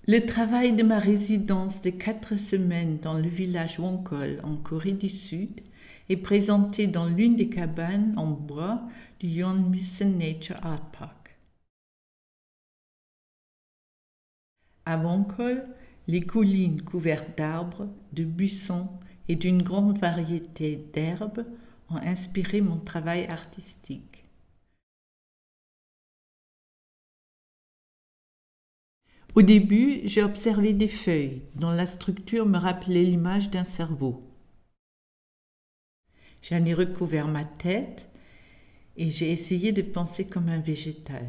Le travail de ma résidence de 4 semaines dans le village Wongkol en Corée du Sud est présenté dans l'une des cabanes en bois du Yeonmisan Nature Art Park. À Wongkol, les collines couvertes d'arbres, de buissons et d'une grande variété d'herbes ont inspiré mon travail artistique. Au début, j'ai observé des feuilles dont la structure me rappelait l'image d'un cerveau. J'en ai recouvert ma tête et j'ai essayé de penser comme un végétal.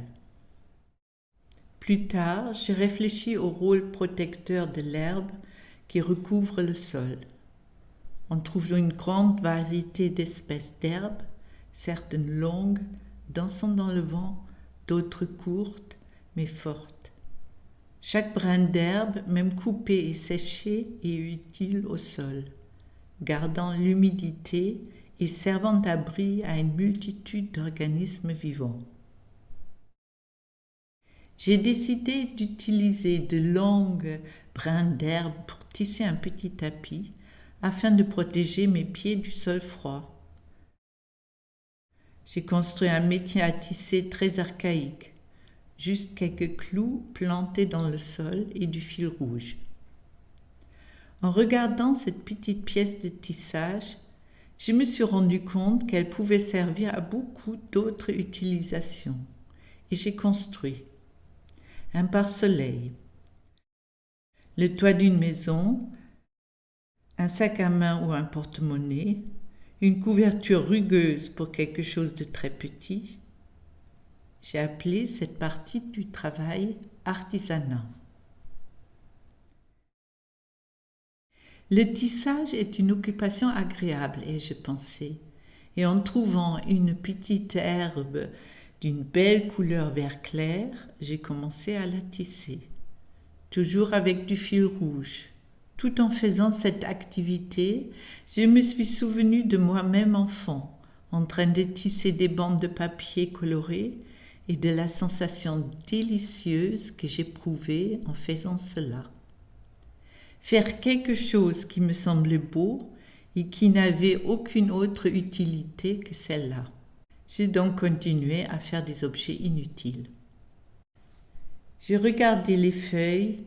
Plus tard, j'ai réfléchi au rôle protecteur de l'herbe qui recouvre le sol. On trouve une grande variété d'espèces d'herbes, certaines longues, dansant dans le vent, d'autres courtes, mais fortes. Chaque brin d'herbe, même coupé et séché, est utile au sol, gardant l'humidité et servant d'abri à une multitude d'organismes vivants. J'ai décidé d'utiliser de longues brins d'herbe pour tisser un petit tapis afin de protéger mes pieds du sol froid. J'ai construit un métier à tisser très archaïque, juste quelques clous plantés dans le sol et du fil rouge. En regardant cette petite pièce de tissage, je me suis rendu compte qu'elle pouvait servir à beaucoup d'autres utilisations et j'ai construit un pare-soleil, le toit d'une maison, un sac à main ou un porte-monnaie, une couverture rugueuse pour quelque chose de très petit. J'ai appelé cette partie du travail artisanat. Le tissage est une occupation agréable, ai-je pensé, et en trouvant une petite herbe d'une belle couleur vert clair, j'ai commencé à la tisser, toujours avec du fil rouge. Tout en faisant cette activité, je me suis souvenu de moi-même enfant, en train de tisser des bandes de papier colorées et de la sensation délicieuse que j'éprouvais en faisant cela. Faire quelque chose qui me semblait beau et qui n'avait aucune autre utilité que celle-là. J'ai donc continué à faire des objets inutiles. J'ai regardé les feuilles,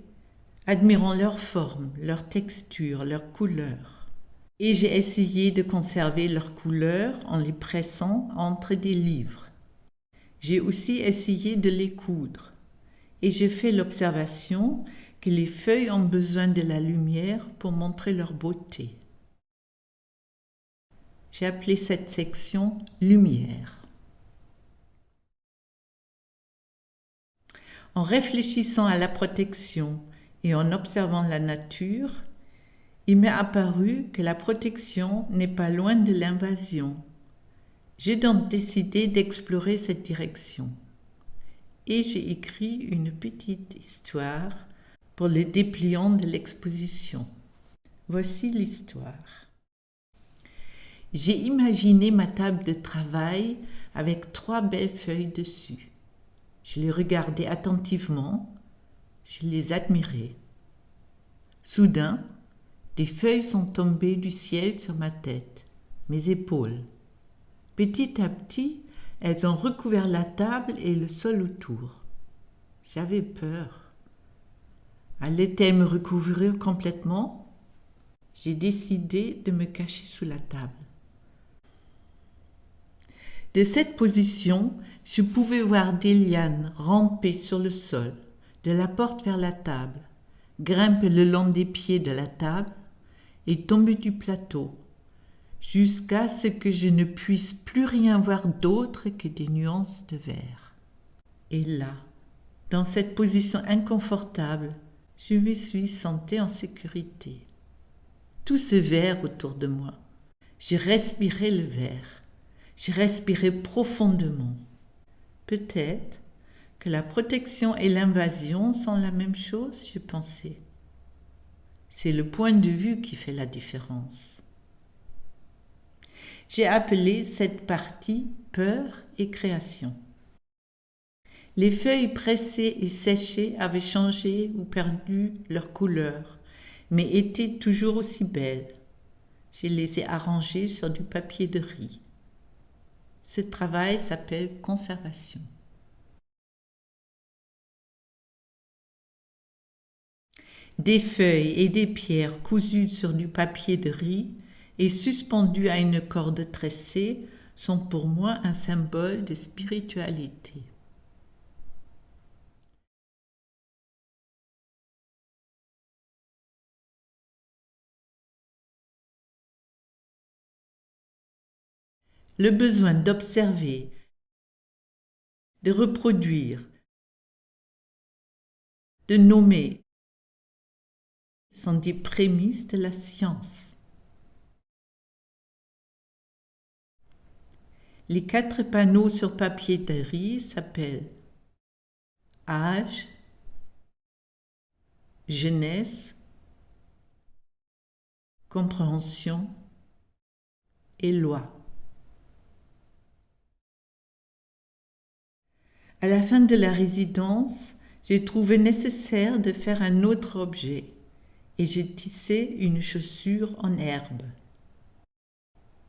admirant leur forme, leur texture, leur couleur. Et j'ai essayé de conserver leur couleur en les pressant entre des livres. J'ai aussi essayé de les coudre. Et j'ai fait l'observation que les feuilles ont besoin de la lumière pour montrer leur beauté. J'ai appelé cette section « Lumière ». En réfléchissant à la protection et en observant la nature, il m'est apparu que la protection n'est pas loin de l'invasion. J'ai donc décidé d'explorer cette direction. Et j'ai écrit une petite histoire pour les dépliants de l'exposition. Voici l'histoire. J'ai imaginé ma table de travail avec 3 belles feuilles dessus. Je les regardais attentivement, je les admirais. Soudain, des feuilles sont tombées du ciel sur ma tête, mes épaules. Petit à petit, elles ont recouvert la table et le sol autour. J'avais peur. Allait-elle me recouvrir complètement ? J'ai décidé de me cacher sous la table. De cette position, je pouvais voir des lianes ramper sur le sol, de la porte vers la table, grimper le long des pieds de la table et tomber du plateau, jusqu'à ce que je ne puisse plus rien voir d'autre que des nuances de vert. Et là, dans cette position inconfortable, je me suis sentie en sécurité. Tout ce vert autour de moi. J'ai respiré le vert. J'ai respiré profondément. Peut-être que la protection et l'invasion sont la même chose, je pensais. C'est le point de vue qui fait la différence. J'ai appelé cette partie peur et création. Les feuilles pressées et séchées avaient changé ou perdu leur couleur, mais étaient toujours aussi belles. Je les ai arrangées sur du papier de riz. Ce travail s'appelle conservation. Des feuilles et des pierres cousues sur du papier de riz et suspendues à une corde tressée sont pour moi un symbole de spiritualité. Le besoin d'observer, de reproduire, de nommer sont des prémices de la science. Les 4 panneaux sur papier de riz s'appellent âge, jeunesse, compréhension et loi. À la fin de la résidence, j'ai trouvé nécessaire de faire un autre objet et j'ai tissé une chaussure en herbe.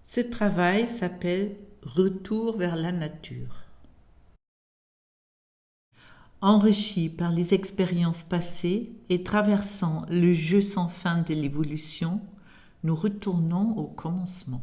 Ce travail s'appelle Retour vers la nature. Enrichi par les expériences passées et traversant le jeu sans fin de l'évolution, nous retournons au commencement.